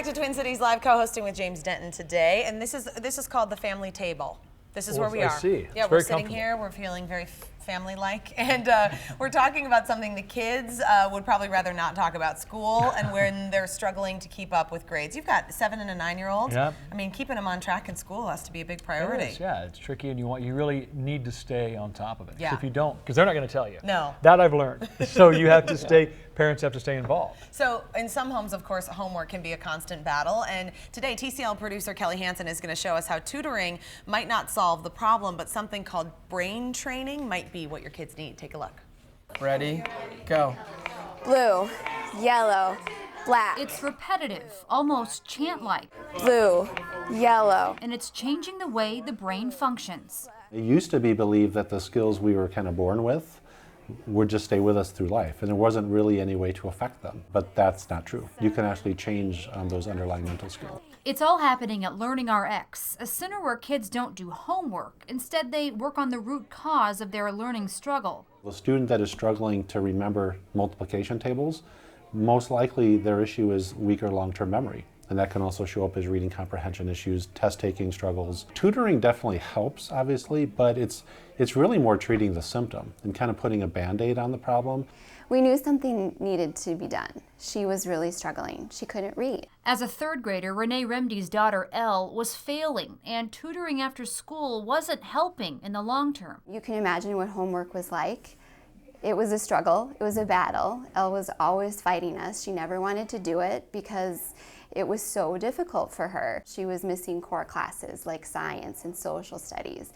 to Twin Cities Live, co-hosting with James Denton today, and this is called the Family Table. This is where we are. I see. Yeah, it's we're very sitting here. We're feeling very family-like, and we're talking about something the kids would probably rather not talk about: school, and when they're struggling to keep up with grades. You've got 7 and a 9-year-old. Yep. I mean, keeping them on track in school has to be a big priority. It is, yeah, it's tricky, and you really need to stay on top of it. Yeah. So if you don't, because they're not going to tell you. No. That I've learned. So you have to stay. Parents have to stay involved. So in some homes, of course, homework can be a constant battle. And today, TCL producer Kelly Hansen is going to show us how tutoring might not solve the problem, but something called brain training might be what your kids need. Take a look. Ready, go. Blue, yellow, black. It's repetitive, almost chant-like, Blue, yellow. and it's changing the way the brain functions. It used to be believed that the skills we were kind of born with would just stay with us through life, and there wasn't really any way to affect them. But that's not true. You can actually change those underlying mental skills. It's all happening at LearningRx, a center where kids don't do homework. Instead, they work on the root cause of their learning struggle. A student that is struggling to remember multiplication tables, most likely their issue is weaker long-term memory. And that can also show up as reading comprehension issues, test-taking struggles. Tutoring definitely helps, obviously, but it's really more treating the symptom and kind of putting a Band-Aid on the problem. We knew something needed to be done. She was really struggling. She couldn't read. As a third grader, Renee Remdy's daughter, Elle, was failing, and tutoring after school wasn't helping in the long term. You can imagine what homework was like. It was a struggle. It was a battle. Elle was always fighting us. She never wanted to do it because it was so difficult for her. She was missing core classes like science and social studies,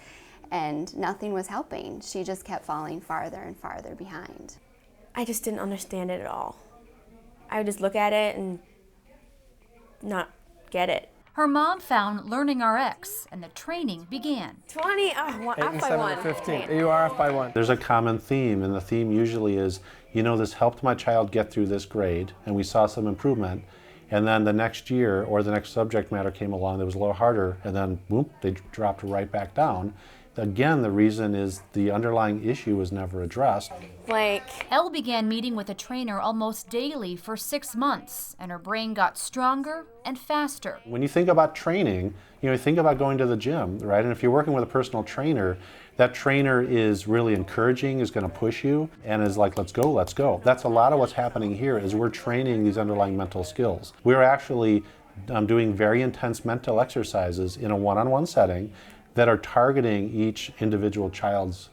and nothing was helping. She just kept falling farther and farther behind. I just didn't understand it at all. I would just look at it and not get it. Her mom found LearningRx, and the training began. 20, 8 off and by 7 one. are 15. You are off by 1. There's a common theme, and the theme usually is, you know, this helped my child get through this grade, and we saw some improvement. And then the next year, or the next subject matter came along that was a little harder, and then boom, they dropped right back down. Again, the reason is the underlying issue was never addressed. Elle began meeting with a trainer almost daily for 6 months, and her brain got stronger and faster. When you think about training, you think about going to the gym, right? And if you're working with a personal trainer, that trainer is really encouraging, is going to push you, and is like, let's go, let's go. That's a lot of what's happening here is we're training these underlying mental skills. We're actually doing very intense mental exercises in a one-on-one setting that are targeting each individual child's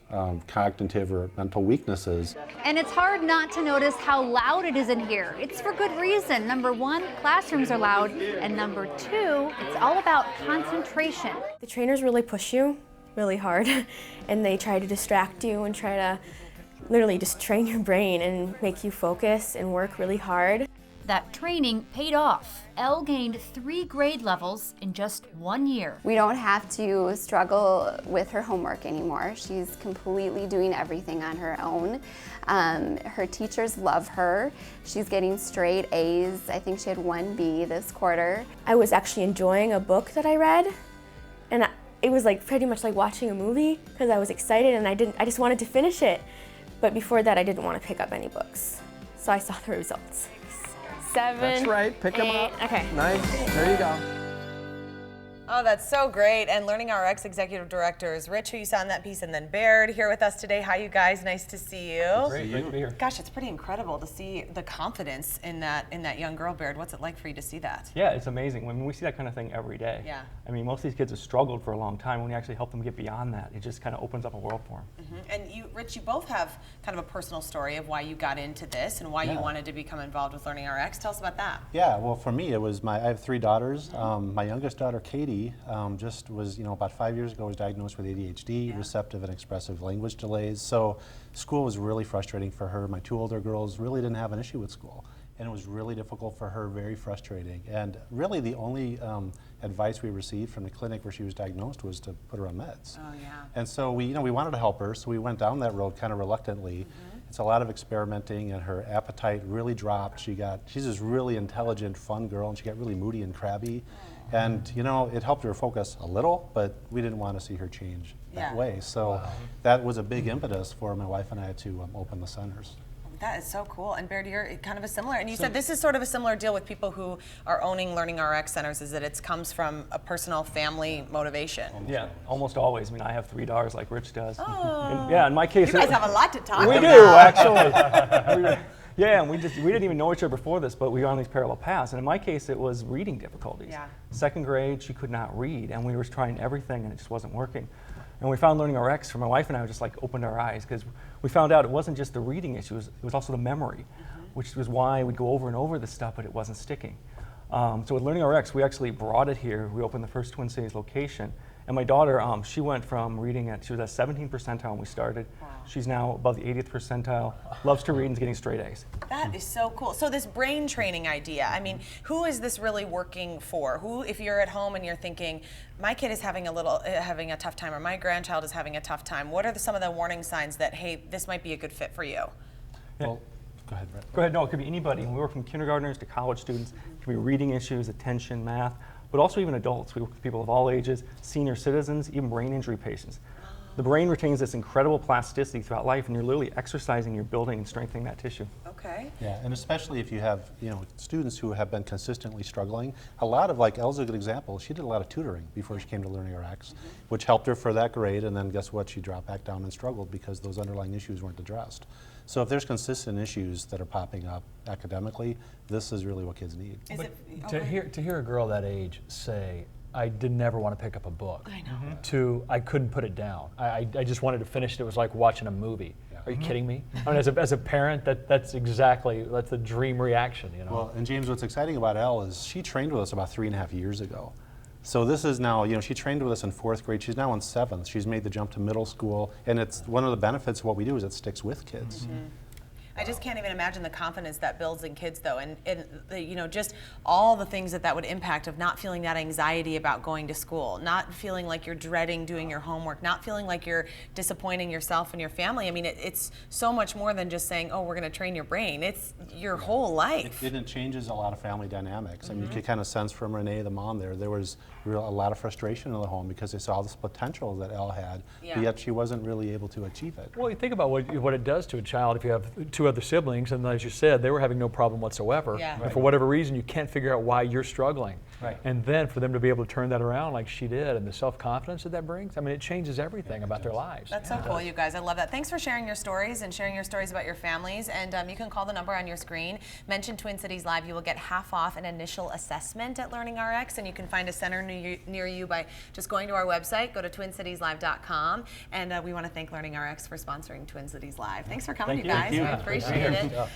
cognitive or mental weaknesses. And it's hard not to notice how loud it is in here. It's for good reason. Number one, classrooms are loud, and number two, it's all about concentration. The trainers really push you really hard, and they try to distract you and try to literally just train your brain and make you focus and work really hard. That training paid off. Elle gained 3 grade levels in just 1 year. We don't have to struggle with her homework anymore. She's completely doing everything on her own. Her teachers love her. She's getting straight A's. I think she had 1 B this quarter. I was actually enjoying a book that I read, and it was like pretty much like watching a movie because I was excited and I just wanted to finish it. But before that, I didn't want to pick up any books. So I saw the results. 7, That's right, pick 8, them up. Okay. Nice, there you go. Oh, that's so great. And LearningRx Executive Directors Rich, who you saw in that piece, and then Baird here with us today. Hi, you guys. Nice to see you. Great to be here. Gosh, it's pretty incredible to see the confidence in that young girl, Baird. What's it like for you to see that? Yeah, it's amazing. When we see that kind of thing every day. Yeah. I mean, most of these kids have struggled for a long time. When you actually help them get beyond that, it just kind of opens up a world for them. Mm-hmm. And you, Rich, you both have kind of a personal story of why you got into this and why you wanted to become involved with LearningRx. Tell us about that. Yeah, well, for me, it was I have 3 daughters. My youngest daughter, Katie, just was, about 5 years ago, was diagnosed with ADHD, receptive and expressive language delays. So school was really frustrating for her. My 2 older girls really didn't have an issue with school. And it was really difficult for her, very frustrating. And really the only advice we received from the clinic where she was diagnosed was to put her on meds. Oh, yeah. And so we wanted to help her, so we went down that road kind of reluctantly. Mm-hmm. It's a lot of experimenting, and her appetite really dropped. She's this really intelligent, fun girl, and she got really moody and crabby. And it helped her focus a little, but we didn't want to see her change that way. So that was a big impetus for my wife and I to open the centers. That is so cool. And Baird, you're kind of a similar, and you said this is sort of a similar deal with people who are owning LearningRx centers, is that it comes from a personal family motivation. Yeah, almost always. I mean, I have 3 daughters like Rich does. Oh. Yeah, in my case, You guys have a lot to talk we about. do actually. Yeah, and we didn't even know each other before this, but we were on these parallel paths. And in my case, it was reading difficulties. Yeah. 2nd grade, she could not read, and we were trying everything, and it just wasn't working. And we found LearningRx for my wife and I, just like opened our eyes, because we found out it wasn't just the reading issue, it was also the memory, which was why we'd go over and over this stuff, but it wasn't sticking. So with LearningRx, we actually brought it here. We opened the first Twin Cities location. And my daughter, she went from reading she was at 17th percentile when we started. Wow. She's now above the 80th percentile, loves to read and is getting straight A's. That is so cool. So this brain training idea, I mean, who is this really working for? Who, if you're at home and you're thinking, my kid is having a tough time, or my grandchild is having a tough time, what are some of the warning signs that, hey, this might be a good fit for you? Yeah. Well, go ahead, Brett. Go ahead. No, it could be anybody. We work from kindergartners to college students. It could be reading issues, attention, math, but also even adults. We work with people of all ages, senior citizens, even brain injury patients. The brain retains this incredible plasticity throughout life, and you're literally exercising, you're building and strengthening that tissue. Okay. Yeah, and especially if you have, students who have been consistently struggling. A lot of, like Elle's a good example, she did a lot of tutoring before she came to LearningRx, which helped her for that grade, and then guess what? She dropped back down and struggled because those underlying issues weren't addressed. So if there's consistent issues that are popping up academically, this is really what kids need. To hear a girl that age say, I did never want to pick up a book, I know. to I couldn't put it down. I just wanted to finish it. It was like watching a movie. Yeah. Are you kidding me? I mean, as a parent, that's the dream reaction, Well, and James, what's exciting about Elle is she trained with us about 3.5 years ago. So this is now, she trained with us in 4th grade. She's now in 7th. She's made the jump to middle school, and it's one of the benefits of what we do is it sticks with kids. Mm-hmm. I just can't even imagine the confidence that builds in kids, though, and just all the things that would impact of not feeling that anxiety about going to school, not feeling like you're dreading doing your homework, not feeling like you're disappointing yourself and your family. I mean, it's so much more than just saying, oh, we're going to train your brain. It's your whole life. It changes a lot of family dynamics. I mean, you could kind of sense from Renee, the mom there was a lot of frustration in the home because they saw this potential that Elle had, but yet she wasn't really able to achieve it. Well, you think about what it does to a child if you have 2 other siblings, and as you said, they were having no problem whatsoever. Yeah. And for whatever reason, you can't figure out why you're struggling. Right. And then for them to be able to turn that around like she did, and the self-confidence that brings, I mean, it changes everything about their lives. That's so cool, you guys. I love that. Thanks for sharing your stories and sharing your stories about your families. And you can call the number on your screen. Mention Twin Cities Live. You will get half off an initial assessment at LearningRx, and you can find a center near you by just going to our website. Go to twincitieslive.com. And we want to thank LearningRx for sponsoring Twin Cities Live. Thanks for coming, Thank you guys. you. We appreciate it.